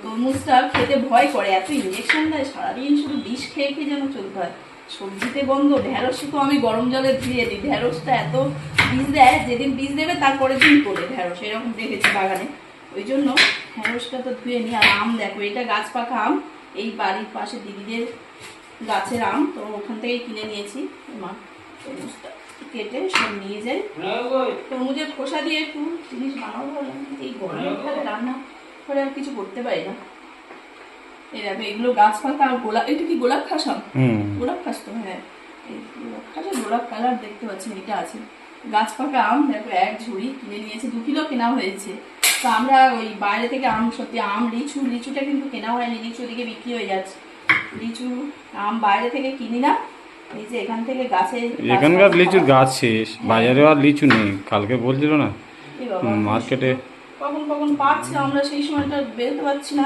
তরমুজটা খেতে ভয় করে, এত ইঞ্জেকশন দেয়, সারাদিন শুধু বিষ খেয়ে খেয়ে যেন চলতে হয়। সবজিতে বন্ধ, ঢেঁড়স তো আমি গরম জলে ধুয়ে দিই, ঢেঁড়সটা এত বীজ দেয়, যেদিন বীজ দেবে তারপরের দিন করে ঢেঁড়স, এরকম দেখেছি বাগানে। ওই জন্য ঢেঁড়সটা তো ধুয়ে নিই। আর আম দেখো, এটা গাছ পাকা আম, এই বাড়ির পাশে দিদিদের গাছের আম, তো ওখান থেকেই কিনে নিয়েছি। মা তরমুজটা কেটে সব নিয়ে যাই। তরমুজের খোসা দিয়ে একটু জিনিস বানাবো বললাম, এই গরমে রান্না করে আর কিছু করতে পারি না। এই দেখো, এগুলো গাছ পাকা আর গোলাপ, এটা কি গোলাপ খাস আম? গোলাপ খাস তো? হ্যাঁ, গোলাপ খাস, গোলাপ কালার দেখতে পাচ্ছেন, এটা আছে গাছ পাকা আম। দেখো, এক ঝুড়ি কিনে নিয়েছি, 2 কিলো কেনা হয়েছে। তো আমরা ওই বাইরে থেকে আম, সত্যি আম, লিচুটা কিন্তু কেনা হয়নি, লিচু ওদিকে বিক্রি হয়ে যাচ্ছে। লিচু আম বাইরে থেকে কিনি না, এই যে এখান থেকে গাছে, এখানকার লিচুর গাছ শেষ, বাজারে আর লিচু নেই। কালকে বলছিল না মার্কেটে কখন কখন পাচ্ছে, আমরা সেই সময়টা বেরোতে পারছি না।